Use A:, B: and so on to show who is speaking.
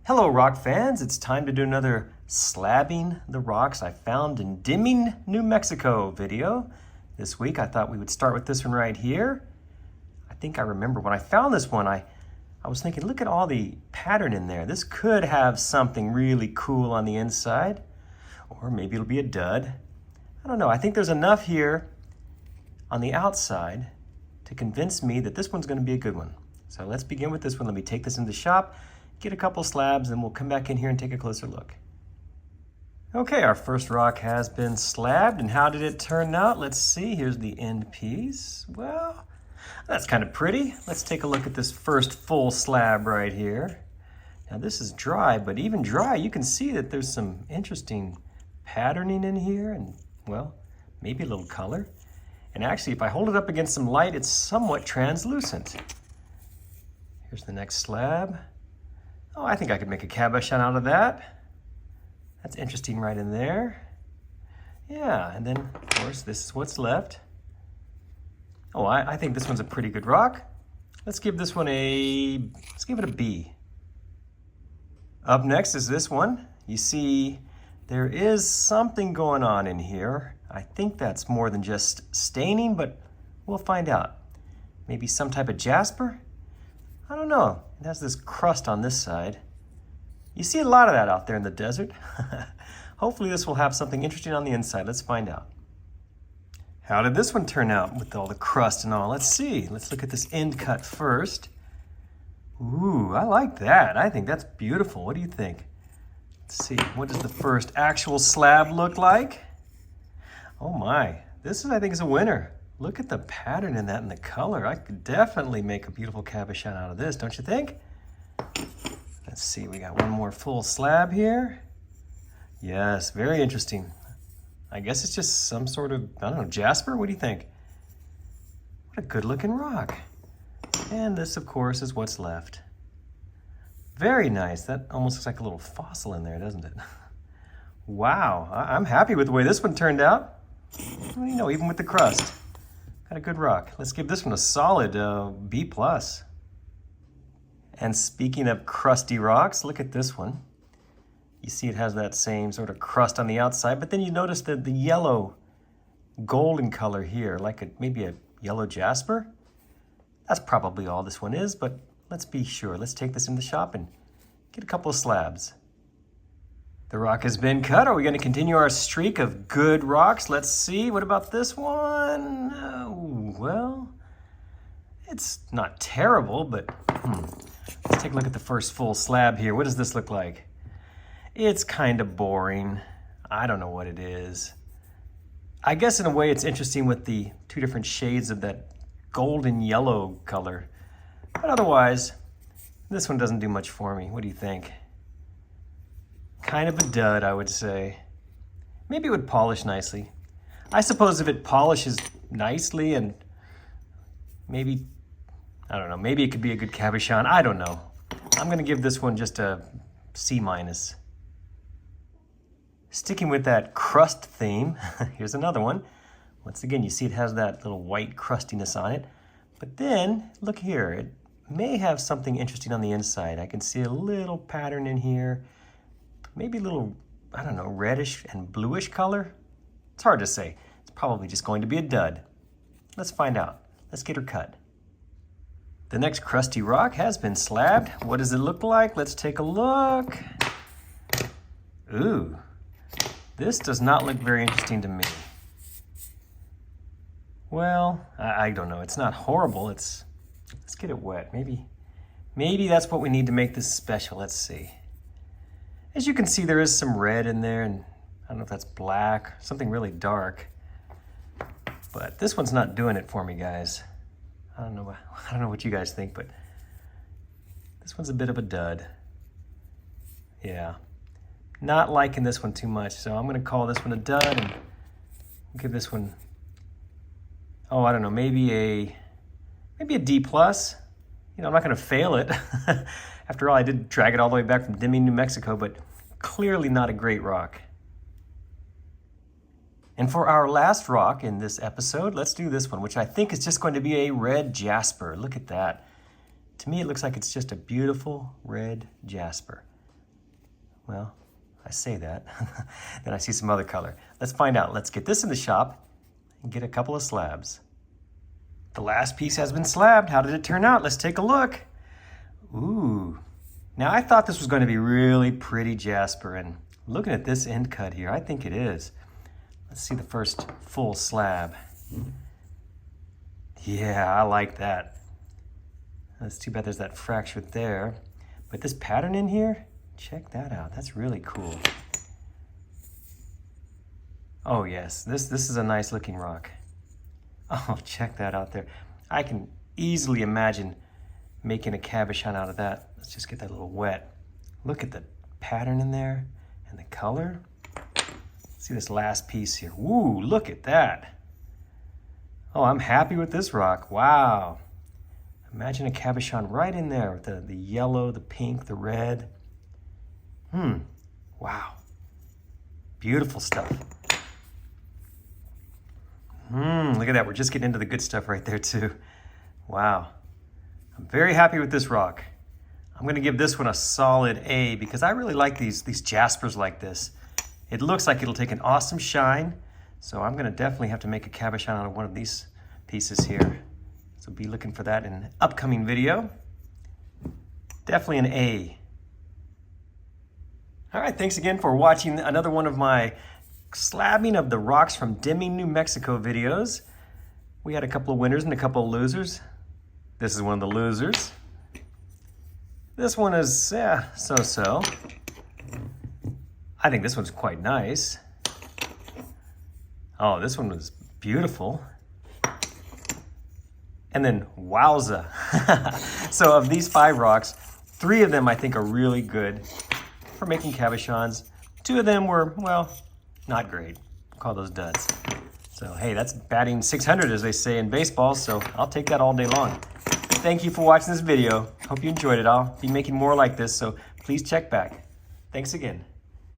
A: Hello rock fans, it's time to do another Slabbing the Rocks I found in Deming, New Mexico video. This week I thought we would start with this one right here. I think I remember when I found this one, I was thinking, look at all the pattern in there. This could have something really cool on the inside, or maybe it'll be a dud. I don't know, I think there's enough here on the outside to convince me that this one's gonna be a good one. So let's begin with this one. Let me take this into the shop, get a couple slabs, and we'll come back in here and take a closer look. Okay, our first rock has been slabbed, and how did it turn out? Let's see, here's the end piece. Well, that's kind of pretty. Let's take a look at this first full slab right here. Now this is dry, but even dry, you can see that there's some interesting patterning in here, and well, maybe a little color. And actually, if I hold it up against some light, it's somewhat translucent. Here's the next slab. Oh, I think I could make a cabochon out of that. That's interesting right in there. Yeah, and then, of course, this is what's left. Oh, I think this one's a pretty good rock. Let's give this one let's give it a B. Up next is this one. You see, there is something going on in here. I think that's more than just staining, but we'll find out. Maybe some type of jasper? I don't know. It has this crust on this side. You see a lot of that out there in the desert. Hopefully this will have something interesting on the inside. Let's find out. How did this one turn out with all the crust and all? Let's see. Let's look at this end cut first. Ooh, I like that. I think that's beautiful. What do you think? Let's see. What does the first actual slab look like? Oh my. This is, I think, is a winner. Look at the pattern in that and the color. I could definitely make a beautiful cabochon out of this, don't you think? Let's see, we got one more full slab here. Yes, very interesting. I guess it's just some sort of, I don't know, jasper? What do you think? What a good looking rock. And this, of course, is what's left. Very nice. That almost looks like a little fossil in there, doesn't it? Wow, I'm happy with the way this one turned out. Well, you know, even with the crust. Got a good rock. Let's give this one a solid B+. And speaking of crusty rocks, look at this one. You see it has that same sort of crust on the outside, but then you notice that the yellow golden color here, like maybe a yellow jasper. That's probably all this one is, but let's be sure. Let's take this in the shop and get a couple of slabs. The rock has been cut. Are we going to continue our streak of good rocks? Let's see. What about this one? Oh, well, it's not terrible, but let's take a look at the first full slab here. What does this look like? It's kind of boring. I don't know what it is. I guess in a way it's interesting with the two different shades of that golden yellow color. But otherwise, this one doesn't do much for me. What do you think? Kind of a dud, I would say. Maybe it would polish nicely. I suppose if it polishes nicely and maybe, I don't know, maybe it could be a good cabochon. I don't know. I'm gonna give this one just a C-. Sticking with that crust theme, here's another one. Once again, you see it has that little white crustiness on it. But then, look here, it may have something interesting on the inside. I can see a little pattern in here. Maybe a little, I don't know, reddish and bluish color? It's hard to say. It's probably just going to be a dud. Let's find out. Let's get her cut. The next crusty rock has been slabbed. What does it look like? Let's take a look. Ooh, this does not look very interesting to me. Well, I don't know. It's not horrible. Let's get it wet. Maybe that's what we need to make this special. Let's see. As you can see, there is some red in there, and I don't know if that's black, something really dark. But this one's not doing it for me, guys. I don't know what you guys think, but this one's a bit of a dud. Yeah, not liking this one too much, so I'm gonna call this one a dud and give this one, oh, I don't know, maybe a D+. You know, I'm not gonna fail it. After all, I did drag it all the way back from Deming, New Mexico, but clearly not a great rock. And for our last rock in this episode, let's do this one, which I think is just going to be a red jasper. Look at that. To me, it looks like it's just a beautiful red jasper. Well, I say that. Then I see some other color. Let's find out. Let's get this in the shop and get a couple of slabs. The last piece has been slabbed. How did it turn out? Let's take a look. Ooh. Now I thought this was going to be really pretty jasper, and looking at this end cut here, I think it is. Let's see the first full slab. Yeah, I like that. That's too bad there's that fracture there. But this pattern in here, check that out. That's really cool. Oh yes, this is a nice looking rock. Oh, check that out there. I can easily imagine making a cabochon out of that. Let's just get that a little wet. Look at the pattern in there and the color. See this last piece here. Woo, look at that. Oh, I'm happy with this rock. Wow. Imagine a cabochon right in there with the yellow, the pink, the red. Wow. Beautiful stuff. Look at that. We're just getting into the good stuff right there too. Wow. I'm very happy with this rock. I'm going to give this one a solid A because I really like these jaspers like this. It looks like it'll take an awesome shine. So I'm going to definitely have to make a cabochon out of one of these pieces here. So be looking for that in an upcoming video. Definitely an A. All right, thanks again for watching another one of my slabbing of the rocks from Deming, New Mexico videos. We had a couple of winners and a couple of losers. This is one of the losers. This one is, so-so. I think this one's quite nice. Oh, this one was beautiful. And then, wowza. So of these 5 rocks, 3 of them I think are really good for making cabochons. 2 of them were, well, not great. Call those duds. So hey, that's batting 600 as they say in baseball, so I'll take that all day long. Thank you for watching this video. Hope you enjoyed it. I'll be making more like this, so please check back. Thanks again.